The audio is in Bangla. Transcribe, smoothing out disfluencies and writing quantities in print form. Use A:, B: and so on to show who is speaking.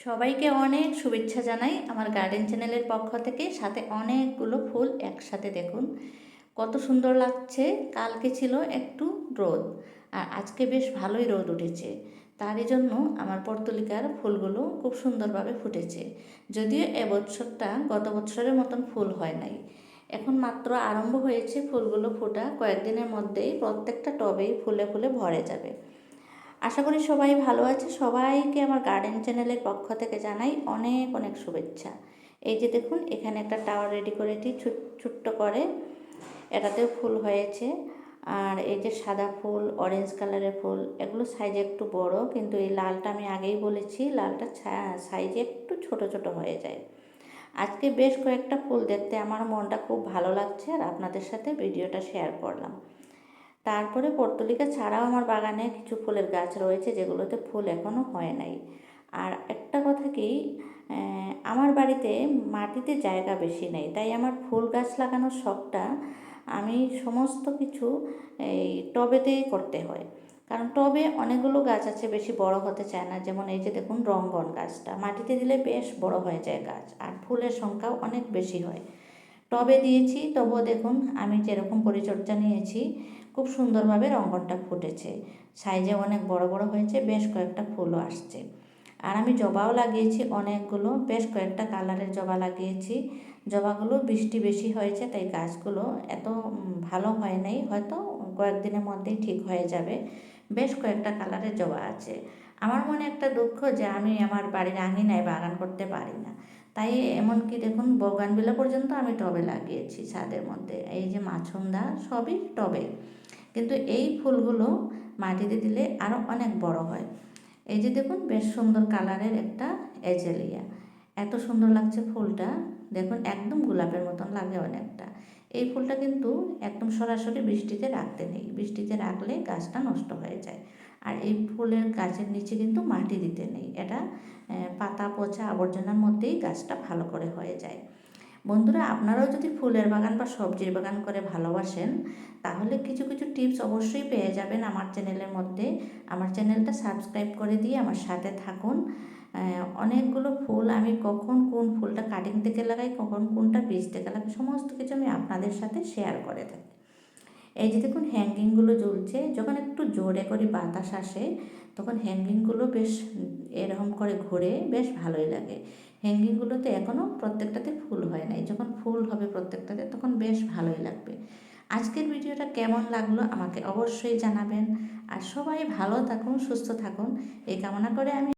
A: সবাইকে অনেক শুভেচ্ছা জানাই আমার গার্ডেন চ্যানেলের পক্ষ থেকে। সাথে অনেকগুলো ফুল একসাথে দেখুন কত সুন্দর লাগছে। কালকে ছিল একটু রোদ আর আজকে বেশ ভালোই রোদ উঠেছে, তারই জন্য আমার পর্তুলিকার ফুলগুলো খুব সুন্দরভাবে ফুটেছে। যদিও এবছরটা গত বছরের মতন ফুল হয় নাই, এখন মাত্র আরম্ভ হয়েছে ফুলগুলো ফোটা। কয়েকদিনের মধ্যেই প্রত্যেকটা টবেই ফুলে ফুলে ভরে যাবে। আশা করি সবাই ভালো আছে। সবাইকে আমার গার্ডেন চ্যানেলের পক্ষ থেকে জানাই অনেক অনেক শুভেচ্ছা। এই যে দেখুন, এখানে একটা টাওয়ার রেডি করেছি ছোট্ট করে, এটাতেও ফুল হয়েছে। আর এই যে সাদা ফুল, অরেঞ্জ কালারের ফুল, এগুলো সাইজে একটু বড়, কিন্তু এই লালটা আমি আগেই বলেছি লালটা সাইজে একটু ছোট ছোট হয়ে যায়। আজকে বেশ কয়েকটা ফুল দেখতে আমার মনটা খুব ভালো লাগছে আর আপনাদের সাথে ভিডিওটা শেয়ার করলাম। তারপরে পর্তুলিকা ছাড়াও আমার বাগানে কিছু ফুলের গাছ রয়েছে যেগুলোতে ফুল এখনও হয় নাই। আর একটা কথা কি, আমার বাড়িতে মাটিতে জায়গা বেশি নেই, তাই আমার ফুল গাছ লাগানোর শখটা আমি সমস্ত কিছু এই টবেতেই করতে হয়। কারণ টবে অনেকগুলো গাছ আছে, বেশি বড় হতে চায় না। যেমন এই যে দেখুন রঙ্গন গাছটা মাটিতে দিলে বেশ বড় হয়ে যায় গাছ, আর ফুলের সংখ্যাও অনেক বেশি হয়। টবে দিয়েছি, তবুও দেখুন আমি যেরকম পরিচর্যা নিয়েছি খুব সুন্দরভাবে রঙ্গনটা ফুটেছে, সাইজে অনেক বড় বড় হয়েছে, বেশ কয়েকটা ফুলও আসছে। আর আমি জবাও লাগিয়েছি অনেকগুলো, বেশ কয়েকটা কালারের জবা লাগিয়েছি। জবাগুলো বৃষ্টি বেশি হয়েছে তাই গাছগুলো এত ভালো হয় নাই, হয়তো কয়েকদিনের মধ্যেই ঠিক হয়ে যাবে। বেশ কয়েকটা কালারের জবা আছে। আমার মনে একটা দুঃখ যে আমি আমার বাড়ির আঙিনায় বাগান করতে পারি না, তাই এমনকি দেখুন বগানভিলা পর্যন্ত আমি টবে লাগিয়েছি ছাদের মধ্যে। এই যে মাছুন্দা সবই টবে, কিন্তু এই ফুলগুলো মাটিতে দিলে আরও অনেক বড় হয়। এই যে দেখুন বেশ সুন্দর কালারের একটা এজেলিয়া, এত সুন্দর লাগছে ফুলটা। দেখুন একদম গোলাপের মতন লাগে অনেকটা। এই ফুলটা কিন্তু একদম সরাসরি বৃষ্টিতে রাখতে নেই, বৃষ্টিতে রাখলে গাছটা নষ্ট হয়ে যায়। আর এই ফুলের গাছের নিচে কিন্তু মাটি দিতে নেই, এটা পাতা পচা আবর্জনার মধ্যেই গাছটা ভালো করে হয়ে যায়। বন্ধুরা, আপনারাও যদি ফুলের বাগান বা সবজির বাগান করে ভালোবাসেন, তাহলে কিছু কিছু টিপস অবশ্যই পেয়ে যাবেন আমার চ্যানেলের মধ্যে। আমার চ্যানেলটা সাবস্ক্রাইব করে দিয়ে আমার সাথে থাকুন। অনেকগুলো ফুল আমি কখন কোন ফুলটা কাটিং থেকে লাগাই, কখন কোনটা বীজ থেকে লাগাই, সমস্ত কিছু আমি আপনাদের সাথে শেয়ার করে থাকি। এই যে দেখুন হ্যাঙ্গিংগুলো ঝুলছে, যখন একটু জোরে করে বাতাস আসে তখন হ্যাঙ্গিংগুলো বেশ এরকম করে ঘুরে, বেশ ভালোই লাগে। হ্যাঙ্গিংগুলোতে এখনও প্রত্যেকটাতে ফুল হয় নাই, যখন ফুল হবে প্রত্যেকটাতে তখন বেশ ভালোই লাগবে। আজকের ভিডিওটা কেমন লাগলো আমাকে অবশ্যই জানাবেন। আর সবাই ভালো থাকুন, সুস্থ থাকুন এই কামনা করে আমি